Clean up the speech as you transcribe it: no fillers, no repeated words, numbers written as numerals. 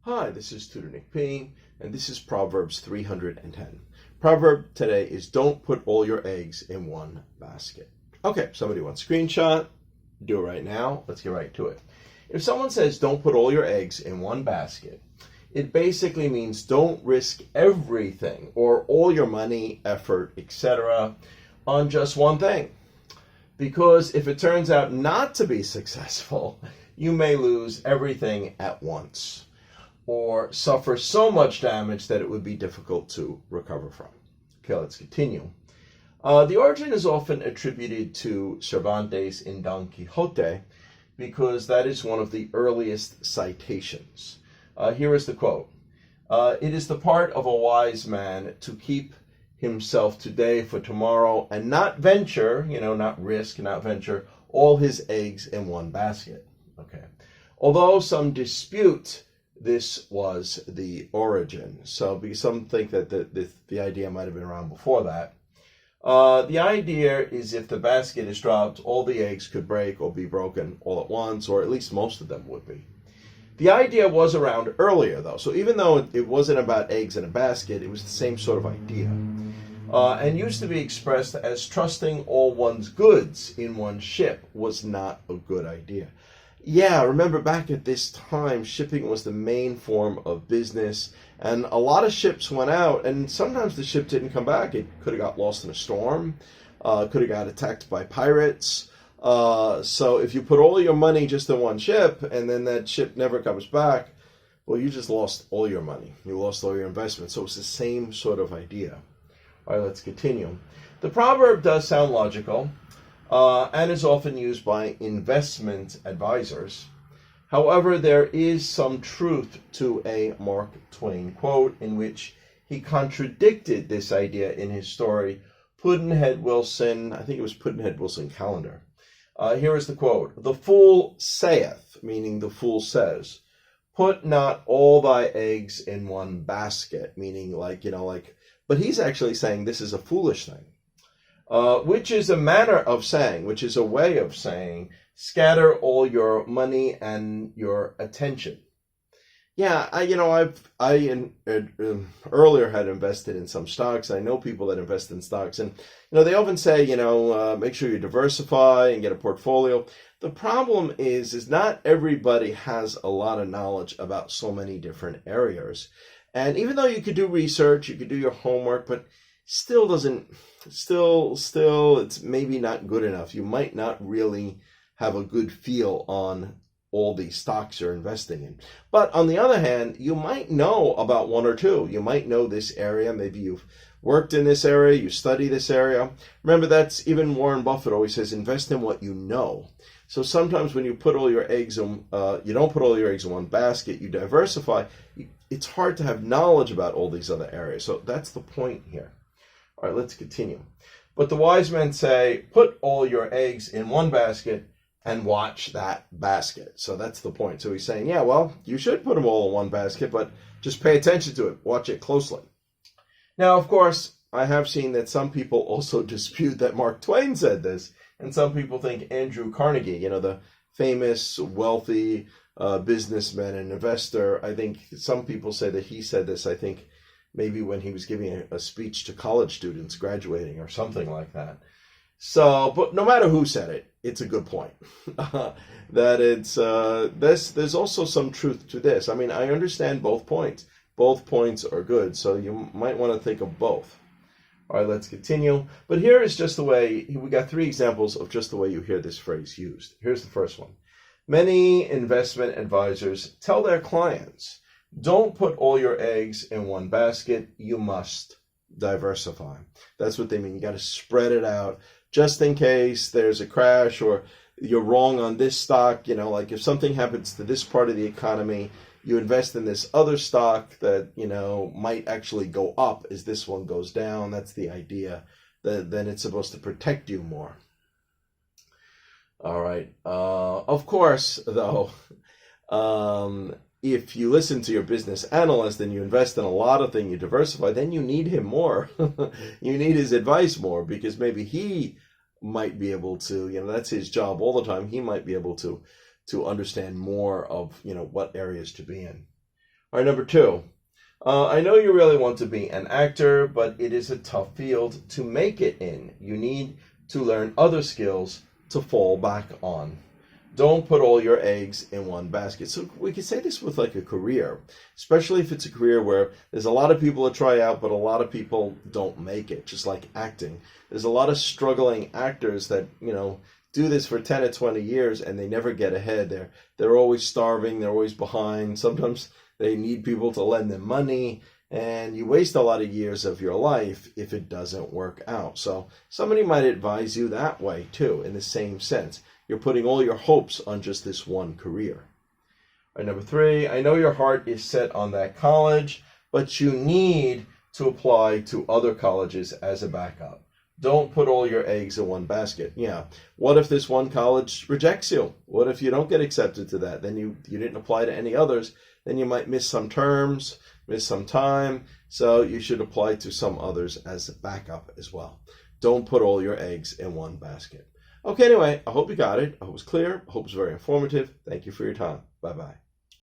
Hi, this is Tutor Nick P, and this is Proverbs 310. Proverb today is don't put all your eggs in one basket. Okay, somebody wants a screenshot. Do it right now. Let's get right to it. If someone says don't put all your eggs in one basket, it basically means don't risk everything or all your money, effort, etc. on just one thing. Because if it turns out not to be successful, you may lose everything at once, or suffer so much damage that it would be difficult to recover from. Okay, let's continue. The origin is often attributed to Cervantes in Don Quixote because that is one of the earliest citations. Here is the quote. It is the part of a wise man to keep himself today for tomorrow and not venture, not risk, not venture all his eggs in one basket. Okay. Although some dispute this was the origin. So because some think that the idea might have been around before that. The idea is if the basket is dropped, all the eggs could break or be broken all at once, or at least most of them would be. The idea was around earlier, though. So even though it wasn't about eggs in a basket, it was the same sort of idea. And used to be expressed as trusting all one's goods in one ship was not a good idea. Yeah, remember back at this time, shipping was the main form of business, and a lot of ships went out, and sometimes the ship didn't come back. It could have got lost in a storm, could have got attacked by pirates. So if you put all your money just in one ship, and then that ship never comes back, well, you just lost all your money. You lost all your investment. So it's the same sort of idea. All right, let's continue. The proverb does sound logical. And is often used by investment advisors. However, there is some truth to a Mark Twain quote in which he contradicted this idea in his story, Pudd'nhead Wilson, I think it was Pudd'nhead Wilson Calendar. Here is the quote. The fool saith, meaning the fool says, put not all thy eggs in one basket, meaning but he's actually saying this is a foolish thing. Which is a manner of saying, which is a way of saying, scatter all your money and your attention. Yeah, earlier had invested in some stocks. I know people that invest in stocks, and they often say, make sure you diversify and get a portfolio. The problem is not everybody has a lot of knowledge about so many different areas, and even though you could do research, you could do your homework, but still it's maybe not good enough. You might not really have a good feel on all the stocks you're investing in. But on the other hand, you might know about one or two. You might know this area. Maybe you've worked in this area, you study this area. Remember, that's even Warren Buffett always says, invest in what you know. So sometimes when you put all your eggs in, you don't put all your eggs in one basket, you diversify. It's hard to have knowledge about all these other areas. So that's the point here. All right, let's continue. But the wise men say, put all your eggs in one basket and watch that basket. So that's the point. So he's saying, yeah, well, you should put them all in one basket, but just pay attention to it. Watch it closely. Now, of course, I have seen that some people also dispute that Mark Twain said this, and some people think Andrew Carnegie, the famous, wealthy businessman and investor, I think some people say that he said this, I think, maybe when he was giving a speech to college students graduating or something like that. So, but no matter who said it, it's a good point. That it's, there's also some truth to this. I mean, I understand both points. Both points are good, so you might want to think of both. All right, let's continue. But here is just the way, we got 3 examples of just the way you hear this phrase used. Here's the first one. Many investment advisors tell their clients, don't put all your eggs in one basket. You must diversify. That's what they mean. You got to spread it out just in case there's a crash or you're wrong on this stock. Like if something happens to this part of the economy, you invest in this other stock that, might actually go up as this one goes down. That's the idea. Then it's supposed to protect you more. All right. Of course, though, if you listen to your business analyst and you invest in a lot of things, you diversify, then you need him more. You need his advice more because maybe he might be able to, that's his job all the time. He might be able to understand more of, what areas to be in. All right, number 2. I know you really want to be an actor, but it is a tough field to make it in. You need to learn other skills to fall back on. Don't put all your eggs in one basket. So we could say this with like a career, especially if it's a career where there's a lot of people that try out, but a lot of people don't make it, just like acting. There's a lot of struggling actors that, do this for 10 or 20 years and they never get ahead. They're always starving, they're always behind. Sometimes they need people to lend them money, and you waste a lot of years of your life if it doesn't work out. So somebody might advise you that way too, in the same sense. You're putting all your hopes on just this one career. All right, number 3, I know your heart is set on that college, but you need to apply to other colleges as a backup. Don't put all your eggs in one basket. Yeah. What if this one college rejects you? What if you don't get accepted to that? Then you didn't apply to any others. Then you might miss some terms, miss some time. So you should apply to some others as a backup as well. Don't put all your eggs in one basket. Okay, anyway, I hope you got it. I hope it was clear. I hope it was very informative. Thank you for your time. Bye-bye.